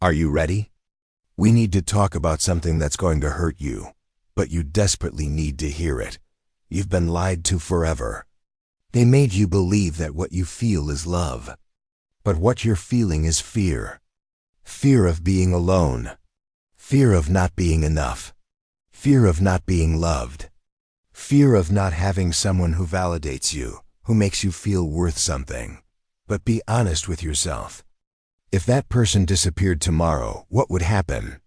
Are you ready? We need to talk about something that's going to hurt you, but you desperately need to hear it. You've been lied to forever. They made you believe that what you feel is love. But what you're feeling is fear. Fear of being alone. Fear of not being enough. Fear of not being loved. Fear of not having someone who validates you, who makes you feel worth something. But be honest with yourself. If that person disappeared tomorrow, what would happen?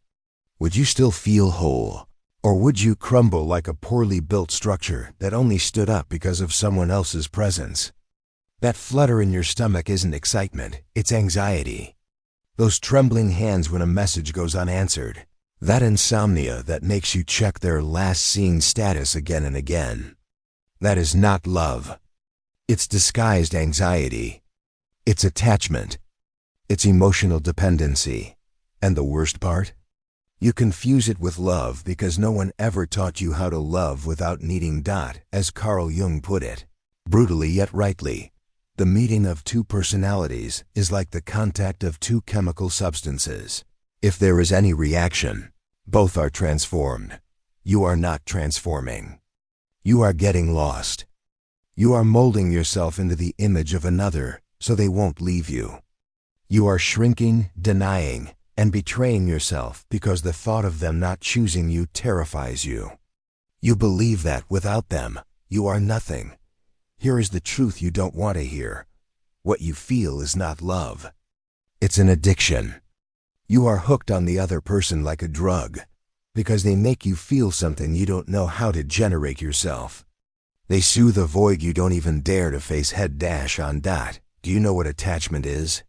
Would you still feel whole? Or would you crumble like a poorly built structure that only stood up because of someone else's presence? That flutter in your stomach isn't excitement, it's anxiety. Those trembling hands when a message goes unanswered. That insomnia that makes you check their last seen status again and again. That is not love. It's disguised anxiety. It's attachment. It's emotional dependency. And the worst part? You confuse it with love because no one ever taught you how to love without needing dot, as Carl Jung put it. Brutally yet rightly, the meeting of two personalities is like the contact of two chemical substances. If there is any reaction, both are transformed. You are not transforming. You are getting lost. You are molding yourself into the image of another so they won't leave you. You are shrinking, denying, and betraying yourself because the thought of them not choosing you terrifies you. You believe that without them, you are nothing. Here is the truth you don't want to hear. What you feel is not love. It's an addiction. You are hooked on the other person like a drug because they make you feel something you don't know how to generate yourself. They soothe a void you don't even dare to face head dash on dot. Do you know what attachment is?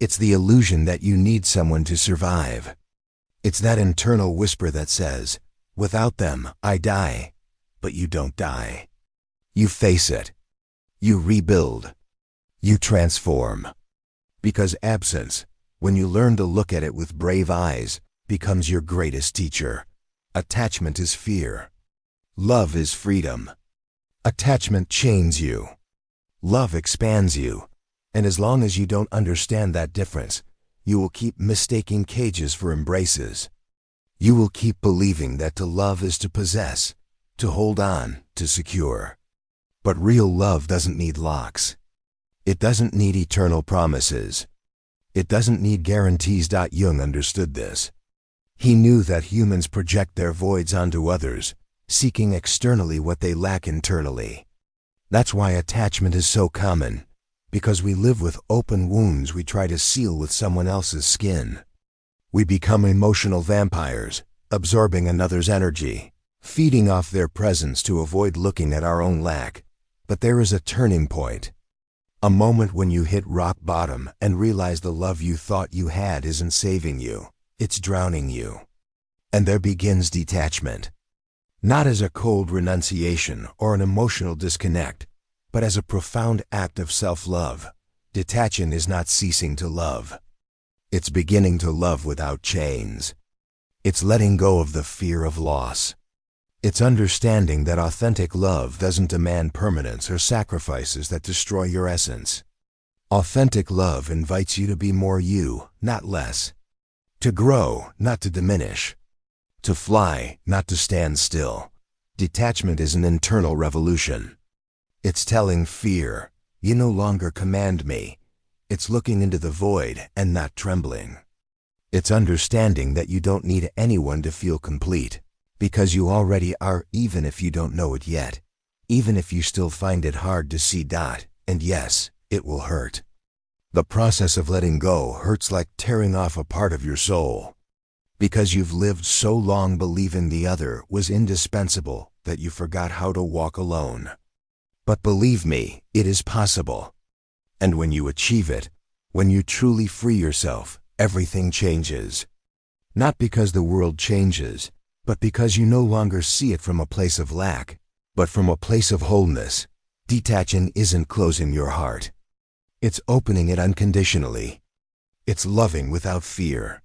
It's the illusion that you need someone to survive. It's that internal whisper that says, without them, I die. But you don't die. You face it. You rebuild. You transform. Because absence, when you learn to look at it with brave eyes, becomes your greatest teacher. Attachment is fear. Love is freedom. Attachment chains you. Love expands you. And as long as you don't understand that difference, you will keep mistaking cages for embraces. You will keep believing that to love is to possess, to hold on, to secure. But real love doesn't need locks. It doesn't need eternal promises. It doesn't need guarantees. Jung understood this. He knew that humans project their voids onto others, seeking externally what they lack internally. That's why attachment is so common. Because we live with open wounds we try to seal with someone else's skin. We become emotional vampires, absorbing another's energy, feeding off their presence to avoid looking at our own lack. But there is a turning point. A moment when you hit rock bottom and realize the love you thought you had isn't saving you, it's drowning you. And there begins detachment. Not as a cold renunciation or an emotional disconnect, but as a profound act of self-love. Detaching is not ceasing to love. It's beginning to love without chains. It's letting go of the fear of loss. It's understanding that authentic love doesn't demand permanence or sacrifices that destroy your essence. Authentic love invites you to be more you, not less. To grow, not to diminish. To fly, not to stand still. Detachment is an internal revolution. It's telling fear, you no longer command me. It's looking into the void and not trembling. It's understanding that you don't need anyone to feel complete, because you already are, even if you don't know it yet, even if you still find it hard to see dot, and yes, it will hurt. The process of letting go hurts like tearing off a part of your soul, because you've lived so long believing the other was indispensable that you forgot how to walk alone. But believe me, it is possible. And when you achieve it, when you truly free yourself, everything changes. Not because the world changes, but because you no longer see it from a place of lack, but from a place of wholeness. Detaching isn't closing your heart. It's opening it unconditionally. It's loving without fear.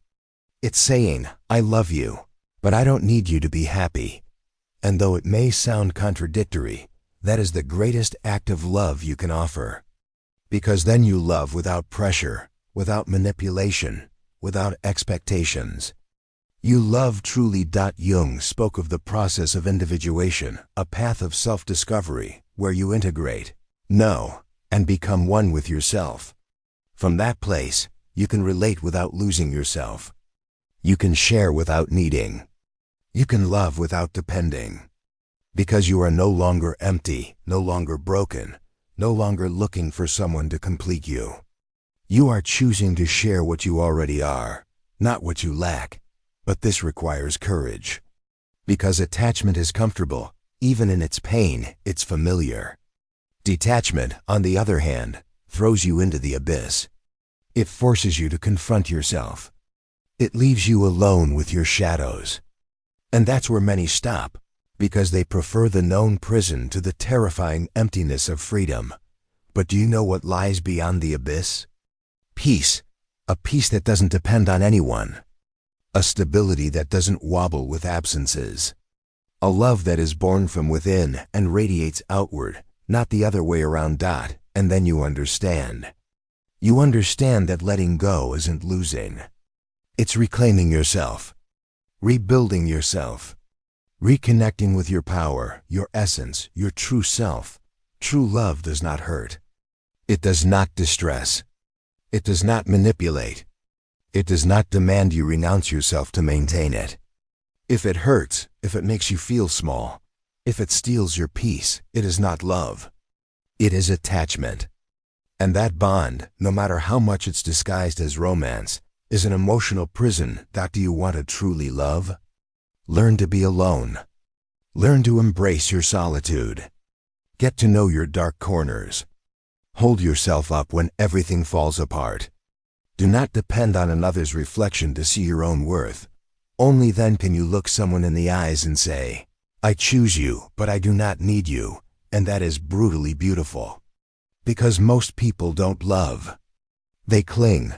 It's saying, I love you, but I don't need you to be happy. And though it may sound contradictory, that is the greatest act of love you can offer. Because then you love without pressure, without manipulation, without expectations. You love truly. Jung spoke of the process of individuation, a path of self-discovery where you integrate, know, and become one with yourself. From that place, you can relate without losing yourself. You can share without needing. You can love without depending. Because you are no longer empty, no longer broken, no longer looking for someone to complete you. You are choosing to share what you already are, not what you lack. But this requires courage. Because attachment is comfortable, even in its pain, it's familiar. Detachment, on the other hand, throws you into the abyss. It forces you to confront yourself. It leaves you alone with your shadows. And that's where many stop, because they prefer the known prison to the terrifying emptiness of freedom. But do you know what lies beyond the abyss? Peace, a peace that doesn't depend on anyone. A stability that doesn't wobble with absences. A love that is born from within and radiates outward, not the other way around. And then you understand. You understand that letting go isn't losing. It's reclaiming yourself, rebuilding yourself, reconnecting with your power, your essence, your true self. True love does not hurt. It does not distress. It does not manipulate. It does not demand you renounce yourself to maintain it. If it hurts, if it makes you feel small, if it steals your peace, it is not love. It is attachment. And that bond, no matter how much it's disguised as romance, is an emotional prison. Do you want to truly love? Learn to be alone. Learn to embrace your solitude. Get to know your dark corners. Hold yourself up when everything falls apart. Do not depend on another's reflection to see your own worth. Only then can you look someone in the eyes and say, I choose you, but I do not need you, and that is brutally beautiful. Because most people don't love. They cling.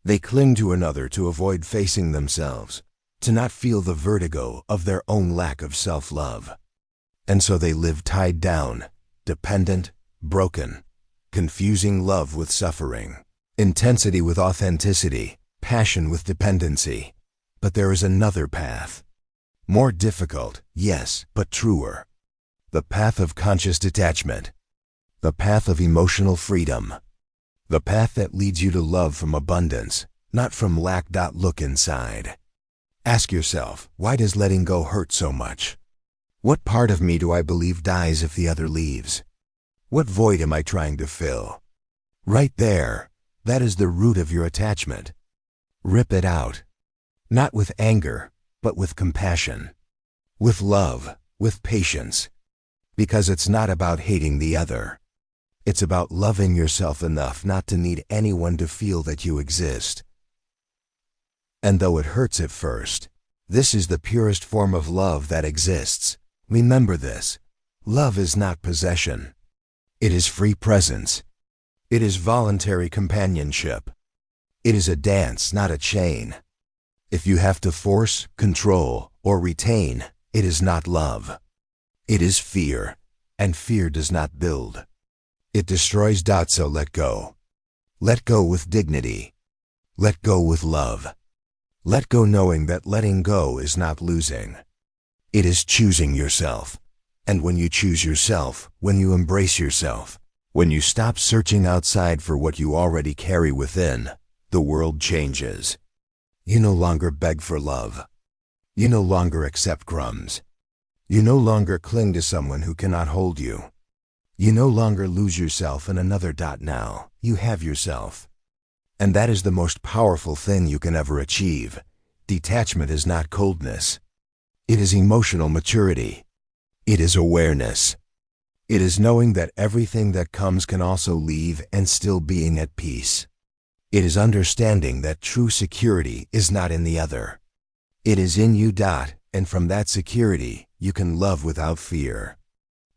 They cling to another to avoid facing themselves, to not feel the vertigo of their own lack of self-love. And so they live tied down, dependent, broken, confusing love with suffering. Intensity with authenticity, passion with dependency. But there is another path. More difficult, yes, but truer. The path of conscious detachment. The path of emotional freedom. The path that leads you to love from abundance, not from lack. Look inside. Ask yourself, why does letting go hurt so much? What part of me do I believe dies if the other leaves? What void am I trying to fill? Right there. That is the root of your attachment. Rip it out. Not with anger, but with compassion. With love, with patience. Because it's not about hating the other. It's about loving yourself enough not to need anyone to feel that you exist. And though it hurts at first, this is the purest form of love that exists. Remember this. Love is not possession. It is free presence. It is voluntary companionship. It is a dance, not a chain. If you have to force, control, or retain, it is not love. It is fear, and fear does not build. It destroys. So let go. Let go with dignity. Let go with love. Let go knowing that letting go is not losing. It is choosing yourself. And when you choose yourself, when you embrace yourself, when you stop searching outside for what you already carry within, the world changes. You no longer beg for love. You no longer accept crumbs. You no longer cling to someone who cannot hold you. You no longer lose yourself in another. Now, you have yourself. And that is the most powerful thing you can ever achieve. Detachment is not coldness. It is emotional maturity. It is awareness. It is knowing that everything that comes can also leave and still being at peace. It is understanding that true security is not in the other. It is in you. And from that security, you can love without fear.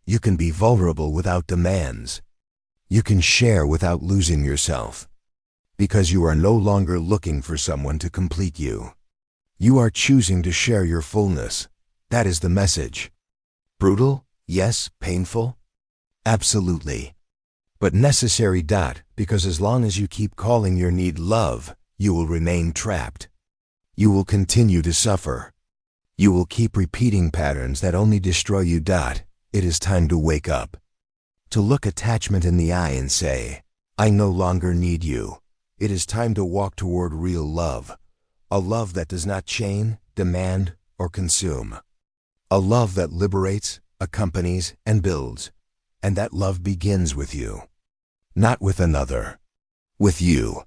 You can be vulnerable without demands. You can share without losing yourself. Because you are no longer looking for someone to complete you. You are choosing to share your fullness. That is the message. Brutal? Yes. Painful? Absolutely. But necessary. Because as long as you keep calling your need love, you will remain trapped. You will continue to suffer. You will keep repeating patterns that only destroy you. It is time to wake up. To look attachment in the eye and say, I no longer need you. It is time to walk toward real love. A love that does not chain, demand, or consume. A love that liberates, accompanies, and builds. And that love begins with you. Not with another. With you.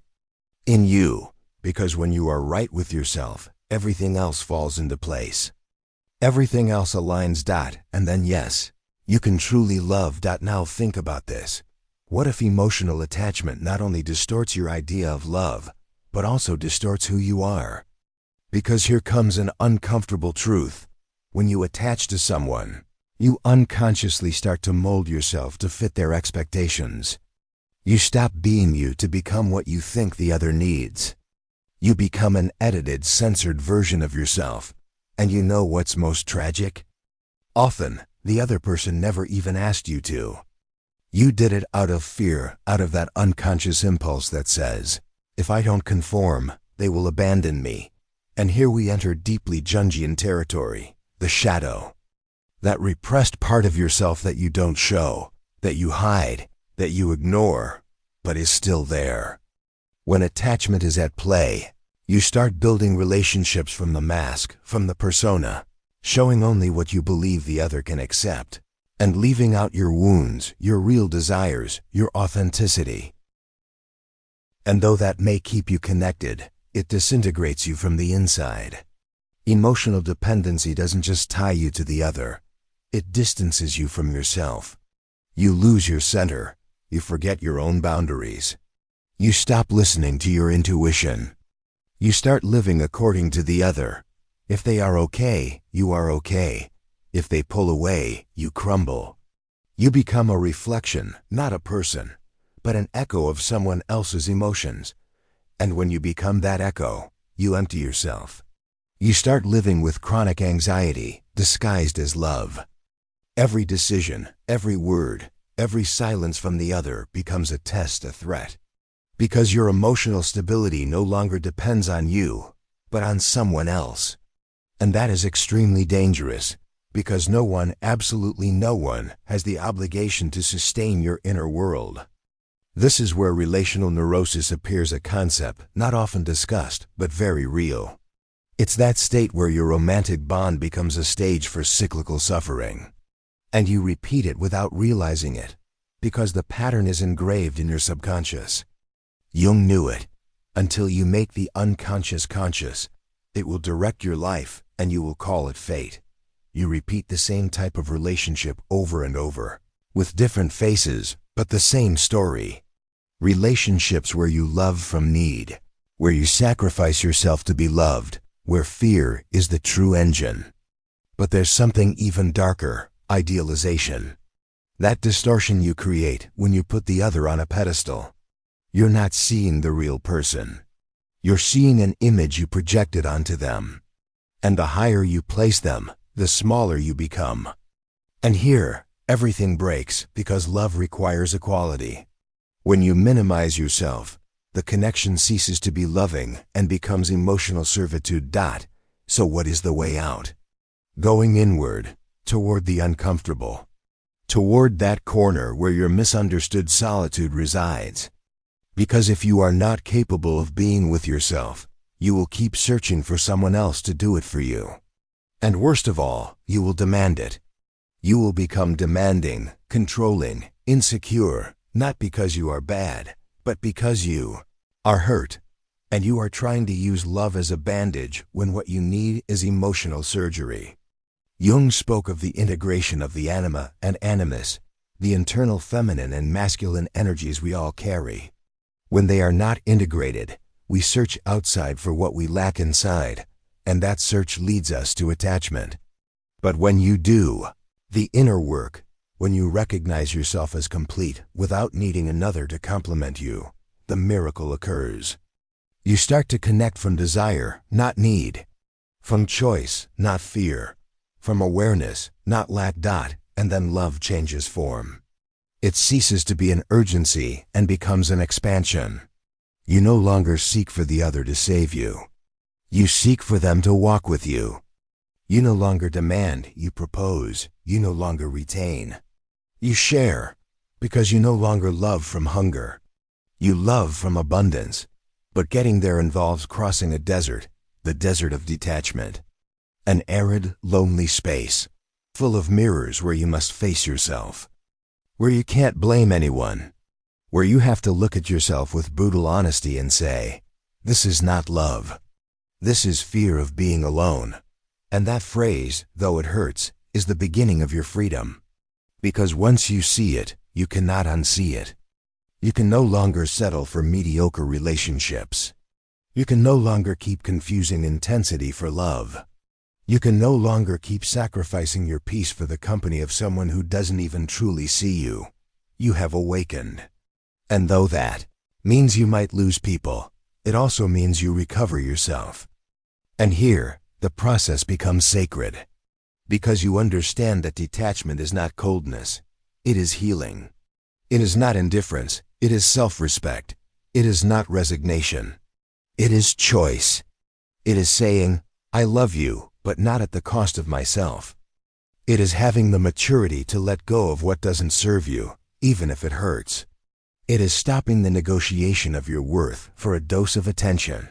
In you. Because when you are right with yourself, everything else falls into place. Everything else aligns. And then yes, you can truly love. Now think about this. What if emotional attachment not only distorts your idea of love, but also distorts who you are? Because here comes an uncomfortable truth. When you attach to someone, you unconsciously start to mold yourself to fit their expectations. You stop being you to become what you think the other needs. You become an edited, censored version of yourself. And you know what's most tragic? Often, the other person never even asked you to. You did it out of fear, out of that unconscious impulse that says, if I don't conform, they will abandon me. And here we enter deeply Jungian territory, the shadow. That repressed part of yourself that you don't show, that you hide, that you ignore, but is still there. When attachment is at play, you start building relationships from the mask, from the persona, showing only what you believe the other can accept, and leaving out your wounds, your real desires, your authenticity. And though that may keep you connected, it disintegrates you from the inside. Emotional dependency doesn't just tie you to the other, it distances you from yourself. You lose your center, you forget your own boundaries. You stop listening to your intuition. You start living according to the other. If they are okay, you are okay. If they pull away, you crumble. You become a reflection, not a person, but an echo of someone else's emotions. And when you become that echo, you empty yourself. You start living with chronic anxiety, disguised as love. Every decision, every word, every silence from the other becomes a test, a threat. Because your emotional stability no longer depends on you, but on someone else. And that is extremely dangerous, because no one, absolutely no one, has the obligation to sustain your inner world. This is where relational neurosis appears, a concept not often discussed, but very real. It's that state where your romantic bond becomes a stage for cyclical suffering. And you repeat it without realizing it, because the pattern is engraved in your subconscious. Jung knew it. Until you make the unconscious conscious, it will direct your life, and you will call it fate. You repeat the same type of relationship over and over, with different faces, but the same story. Relationships where you love from need, where you sacrifice yourself to be loved, where fear is the true engine. But there's something even darker, idealization. That distortion you create when you put the other on a pedestal. You're not seeing the real person. You're seeing an image you projected onto them. And the higher you place them, the smaller you become. And here, everything breaks because love requires equality. When you minimize yourself, the connection ceases to be loving and becomes emotional servitude. So what is the way out? Going inward, toward the uncomfortable. Toward that corner where your misunderstood solitude resides. Because if you are not capable of being with yourself, you will keep searching for someone else to do it for you. And worst of all, you will demand it. You will become demanding, controlling, insecure, not because you are bad, but because you are hurt. And you are trying to use love as a bandage when what you need is emotional surgery. Jung spoke of the integration of the anima and animus, the internal feminine and masculine energies we all carry. When they are not integrated, we search outside for what we lack inside, and that search leads us to attachment. But when you do the inner work, when you recognize yourself as complete without needing another to complement you, the miracle occurs. You start to connect from desire, not need, from choice, not fear, from awareness, not lack. And then love changes form. It ceases to be an urgency and becomes an expansion. You no longer seek for the other to save you. You seek for them to walk with you. You no longer demand, you propose. You no longer retain. You share, because you no longer love from hunger. You love from abundance. But getting there involves crossing a desert, the desert of detachment. An arid, lonely space, full of mirrors where you must face yourself. Where you can't blame anyone. Where you have to look at yourself with brutal honesty and say, this is not love. This is fear of being alone. And that phrase, though it hurts, is the beginning of your freedom. Because once you see it, you cannot unsee it. You can no longer settle for mediocre relationships. You can no longer keep confusing intensity for love. You can no longer keep sacrificing your peace for the company of someone who doesn't even truly see you. You have awakened. And though that means you might lose people, it also means you recover yourself. And here, the process becomes sacred. Because you understand that detachment is not coldness, it is healing. It is not indifference, it is self-respect. It is not resignation. It is choice. It is saying, I love you, but not at the cost of myself. It is having the maturity to let go of what doesn't serve you, even if it hurts. It is stopping the negotiation of your worth for a dose of attention.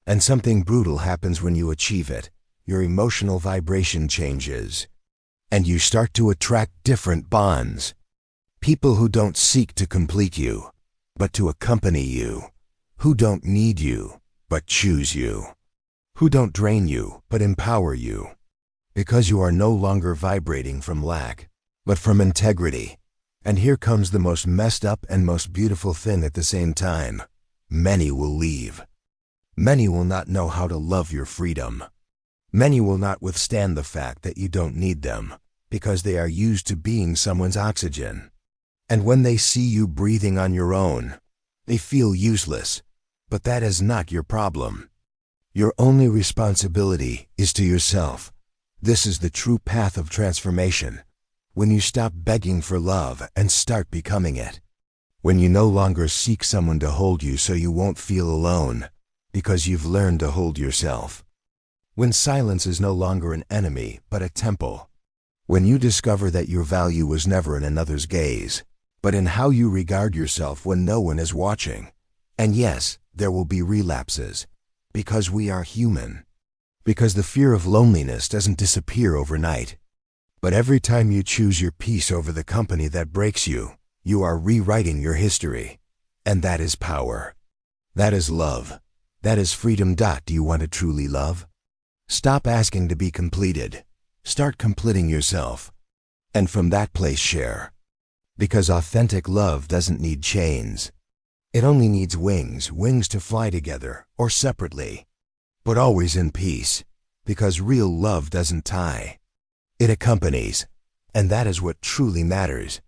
And something brutal happens when you achieve it. Your emotional vibration changes. And you start to attract different bonds. People who don't seek to complete you, but to accompany you. Who don't need you, but choose you. Who don't drain you, but empower you. Because you are no longer vibrating from lack, but from integrity. And here comes the most messed up and most beautiful thing at the same time. Many will leave. Many will not know how to love your freedom. Many will not withstand the fact that you don't need them, because they are used to being someone's oxygen. And when they see you breathing on your own, they feel useless. But that is not your problem. Your only responsibility is to yourself. This is the true path of transformation. When you stop begging for love and start becoming it. When you no longer seek someone to hold you so you won't feel alone, because you've learned to hold yourself. When silence is no longer an enemy, but a temple. When you discover that your value was never in another's gaze, but in how you regard yourself when no one is watching. And yes, there will be relapses, because we are human. Because the fear of loneliness doesn't disappear overnight. But every time you choose your peace over the company that breaks you, you are rewriting your history. And that is power. That is love. That is freedom. Do you want to truly love? Stop asking to be completed. Start completing yourself. And from that place share. Because authentic love doesn't need chains. It only needs wings, wings to fly together or separately. But always in peace. Because real love doesn't tie. It accompanies, and that is what truly matters.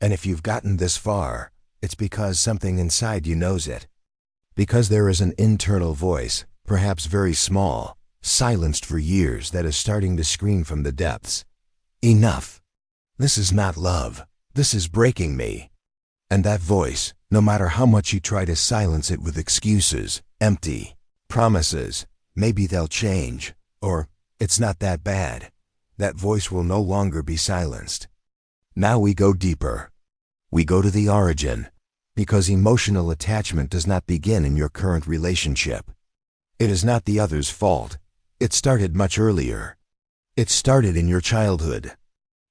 And if you've gotten this far, it's because something inside you knows it. Because there is an internal voice, perhaps very small, silenced for years, that is starting to scream from the depths. Enough. This is not love. This is breaking me. And that voice, no matter how much you try to silence it with excuses, empty promises, maybe they'll change, or it's not that bad. That voice will no longer be silenced. Now we go deeper. We go to the origin, because emotional attachment does not begin in your current relationship. It is not the other's fault. It started much earlier. It started in your childhood.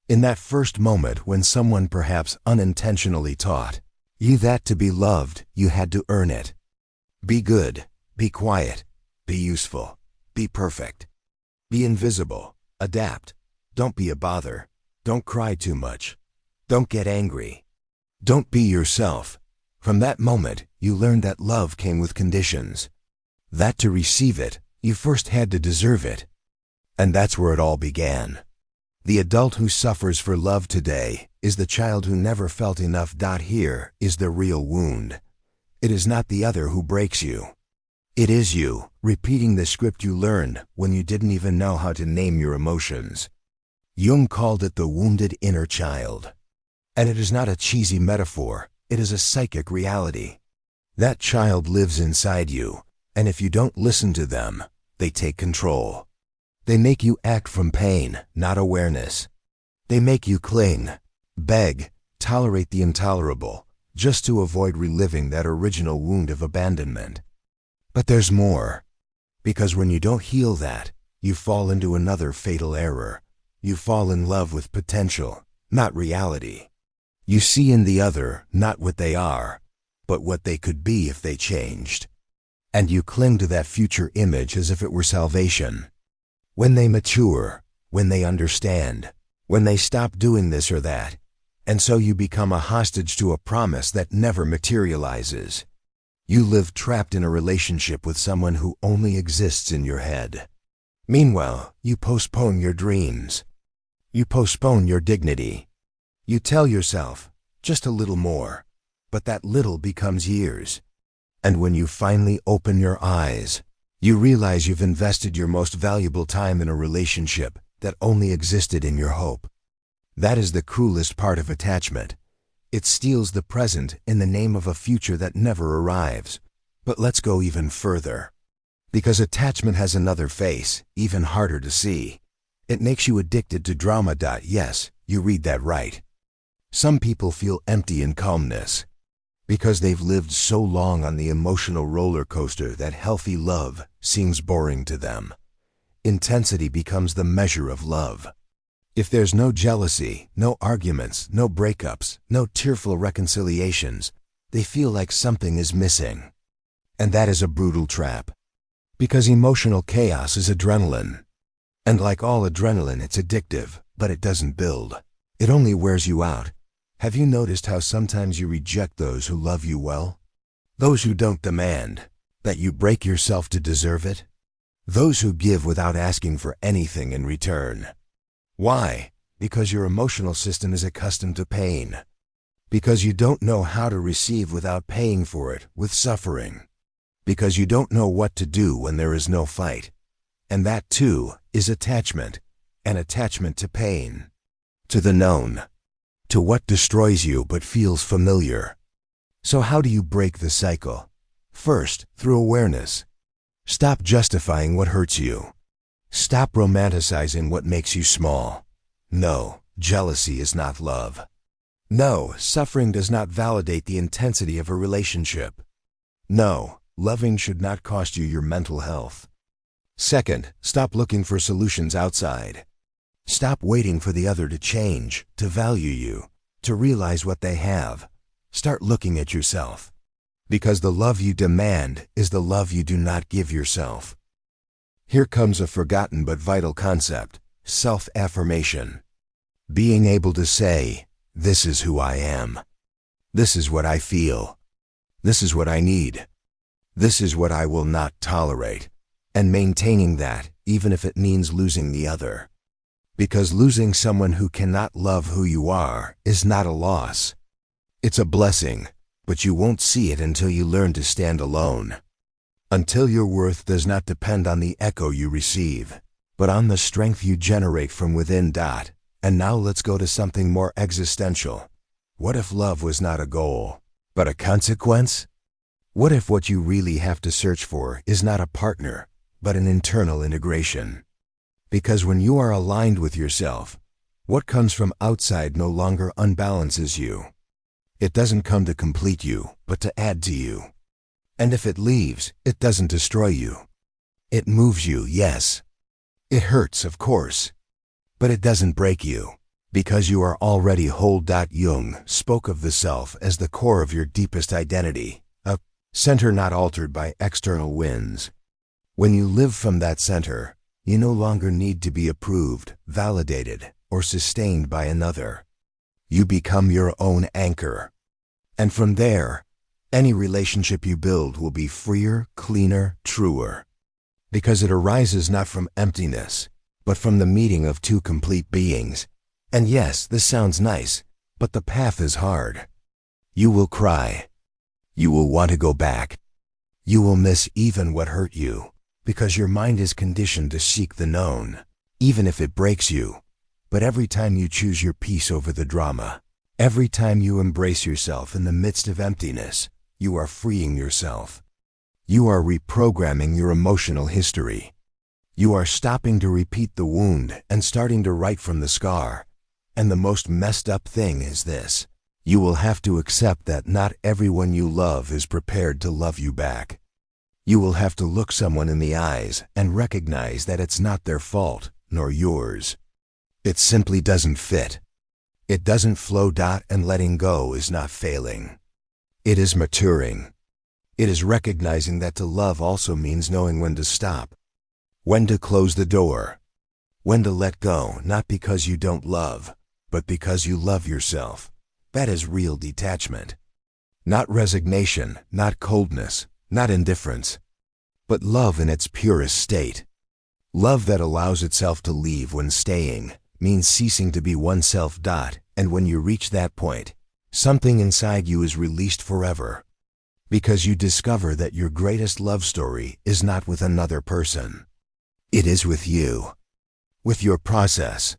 In that first moment when someone perhaps unintentionally taught you that to be loved, you had to earn it. Be good, be quiet, be useful, be perfect, be invisible, adapt. Don't be a bother. Don't cry too much. Don't get angry. Don't be yourself. From that moment, you learned that love came with conditions. That to receive it, you first had to deserve it. And that's where it all began. The adult who suffers for love today is the child who never felt enough. Here is the real wound. It is not the other who breaks you. It is you, repeating the script you learned when you didn't even know how to name your emotions. Jung called it the wounded inner child. And it is not a cheesy metaphor, it is a psychic reality. That child lives inside you, and if you don't listen to them, they take control. They make you act from pain, not awareness. They make you cling, beg, tolerate the intolerable, just to avoid reliving that original wound of abandonment. But there's more. Because when you don't heal that, you fall into another fatal error. You fall in love with potential, not reality. You see in the other not what they are, but what they could be if they changed. And you cling to that future image as if it were salvation. When they mature, when they understand, when they stop doing this or that, and so you become a hostage to a promise that never materializes. You live trapped in a relationship with someone who only exists in your head. Meanwhile, you postpone your dreams. You postpone your dignity. You tell yourself, just a little more, but that little becomes years. And when you finally open your eyes, you realize you've invested your most valuable time in a relationship that only existed in your hope. That is the cruelest part of attachment. It steals the present in the name of a future that never arrives. But let's go even further. Because attachment has another face, even harder to see. It makes you addicted to drama. Yes, you read that right. Some people feel empty in calmness because they've lived so long on the emotional roller coaster that healthy love seems boring to them. Intensity becomes the measure of love. If there's no jealousy, no arguments, no breakups, no tearful reconciliations, they feel like something is missing. And that is a brutal trap. Because emotional chaos is adrenaline. And like all adrenaline, it's addictive, but it doesn't build. It only wears you out. Have you noticed how sometimes you reject those who love you well? Those who don't demand that you break yourself to deserve it? Those who give without asking for anything in return. Why? Because your emotional system is accustomed to pain. Because you don't know how to receive without paying for it with suffering. Because you don't know what to do when there is no fight. And that too is attachment, an attachment to pain, to the known, to what destroys you but feels familiar. So how do you break the cycle? First, through awareness. Stop justifying what hurts you. Stop romanticizing what makes you small. No, jealousy is not love. No, suffering does not validate the intensity of a relationship. No, loving should not cost you your mental health. Second, stop looking for solutions outside. Stop waiting for the other to change, to value you, to realize what they have. Start looking at yourself. Because the love you demand is the love you do not give yourself. Here comes a forgotten but vital concept, self-affirmation. Being able to say, this is who I am. This is what I feel. This is what I need. This is what I will not tolerate. And maintaining that, even if it means losing the other. Because losing someone who cannot love who you are is not a loss. It's a blessing, but you won't see it until you learn to stand alone. Until your worth does not depend on the echo you receive, but on the strength you generate from within. And now let's go to something more existential. What if love was not a goal, but a consequence? What if what you really have to search for is not a partner, but an internal integration? Because when you are aligned with yourself, what comes from outside no longer unbalances you. It doesn't come to complete you, but to add to you. And if it leaves, it doesn't destroy you. It moves you, yes. It hurts, of course. But it doesn't break you, because you are already whole. Jung spoke of the self as the core of your deepest identity, a center not altered by external winds. When you live from that center, you no longer need to be approved, validated, or sustained by another. You become your own anchor. And from there, any relationship you build will be freer, cleaner, truer. Because it arises not from emptiness, but from the meeting of two complete beings. And yes, this sounds nice, but the path is hard. You will cry. You will want to go back. You will miss even what hurt you, because your mind is conditioned to seek the known, even if it breaks you. But every time you choose your peace over the drama, every time you embrace yourself in the midst of emptiness, You are freeing yourself. You are reprogramming your emotional history. You are stopping to repeat the wound and starting to write from the scar. And the most messed up thing is this. You will have to accept that not everyone you love is prepared to love you back. You will have to look someone in the eyes and recognize that it's not their fault, nor yours. It simply doesn't fit. It doesn't flow. And letting go is not failing. It is maturing. It is recognizing that to love also means knowing when to stop, when to close the door, when to let go, not because you don't love, but because you love yourself. That is real detachment. Not resignation, not coldness, not indifference, but love in its purest state. Love that allows itself to leave when staying means ceasing to be oneself. And when you reach that point, something inside you is released forever. Because you discover that your greatest love story is not with another person. It is with you. With your process.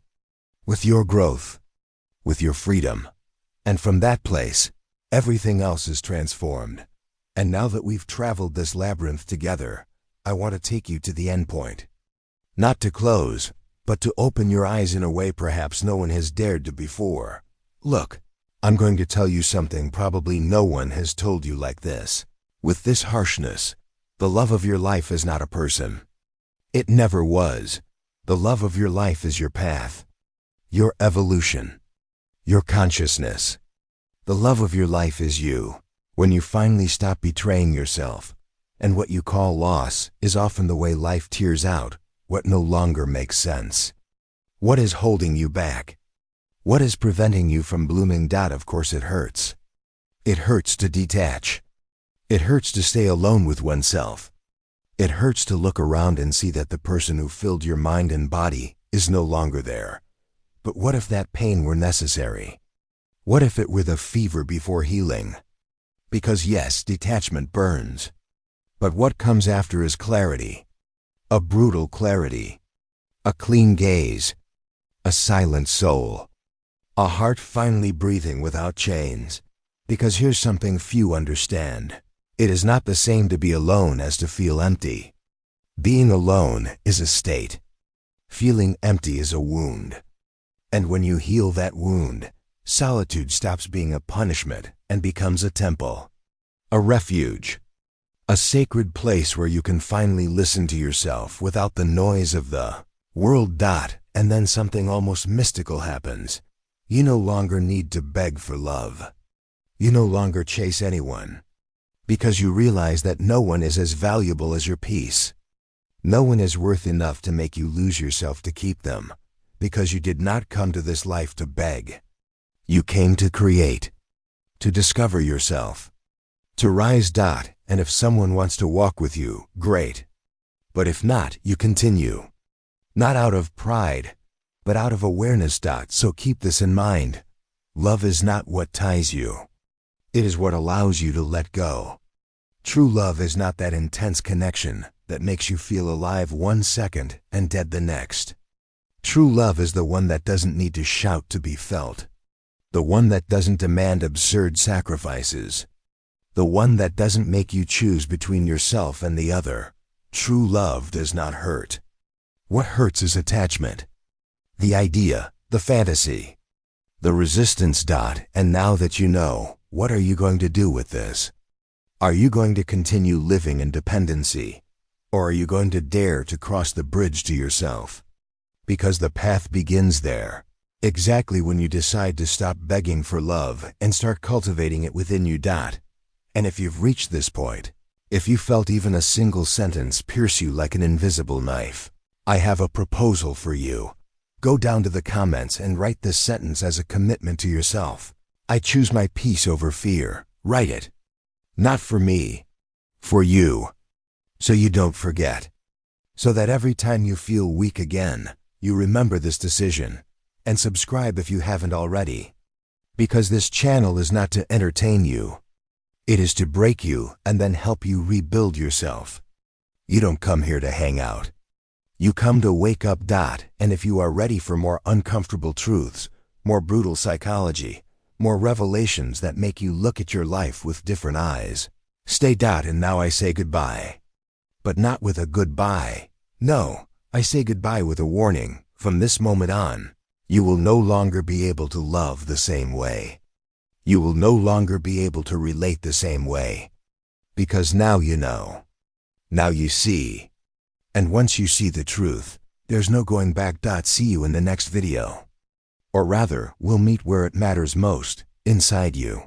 With your growth. With your freedom. And from that place, everything else is transformed. And now that we've traveled this labyrinth together, I want to take you to the end point. Not to close, but to open your eyes in a way perhaps no one has dared to before. Look, I'm going to tell you something probably no one has told you like this. With this harshness, the love of your life is not a person. It never was. The love of your life is your path, your evolution, your consciousness. The love of your life is you. When you finally stop betraying yourself, and what you call loss is often the way life tears out what no longer makes sense. What is holding you back? What is preventing you from blooming? Of course it hurts. It hurts to detach. It hurts to stay alone with oneself. It hurts to look around and see that the person who filled your mind and body is no longer there. But what if that pain were necessary? What if it were the fever before healing? Because yes, detachment burns. But what comes after is clarity. A brutal clarity. A clean gaze. A silent soul. A heart finally breathing without chains. Because here's something few understand. It is not the same to be alone as to feel empty. Being alone is a state. Feeling empty is a wound. And when you heal that wound, solitude stops being a punishment and becomes a temple. A refuge. A sacred place where you can finally listen to yourself without the noise of the world. And then something almost mystical happens. You no longer need to beg for love. You no longer chase anyone. Because you realize that no one is as valuable as your peace. No one is worth enough to make you lose yourself to keep them. Because you did not come to this life to beg. You came to create. To discover yourself. To rise. And if someone wants to walk with you, great. But if not, you continue. Not out of pride, but out of awareness. So keep this in mind. Love is not what ties you. It is what allows you to let go. True love is not that intense connection that makes you feel alive 1 second and dead the next. True love is the one that doesn't need to shout to be felt. The one that doesn't demand absurd sacrifices. The one that doesn't make you choose between yourself and the other. True love does not hurt. What hurts is attachment. The idea, the fantasy, the resistance. And now that you know, what are you going to do with this? Are you going to continue living in dependency? Or are you going to dare to cross the bridge to yourself? Because the path begins there. Exactly when you decide to stop begging for love and start cultivating it within you. And if you've reached this point, if you felt even a single sentence pierce you like an invisible knife, I have a proposal for you. Go down to the comments and write this sentence as a commitment to yourself. I choose my peace over fear. Write it. Not for me. For you. So you don't forget. So that every time you feel weak again, you remember this decision. And subscribe if you haven't already. Because this channel is not to entertain you. It is to break you and then help you rebuild yourself. You don't come here to hang out. You come to wake up. And if you are ready for more uncomfortable truths, more brutal psychology, more revelations that make you look at your life with different eyes. Stay dot, and now I say goodbye. But not with a goodbye. No, I say goodbye with a warning. From this moment on, you will no longer be able to love the same way. You will no longer be able to relate the same way. Because now you know. Now you see. And once you see the truth, there's no going back. See you in the next video. Or rather, we'll meet where it matters most, inside you.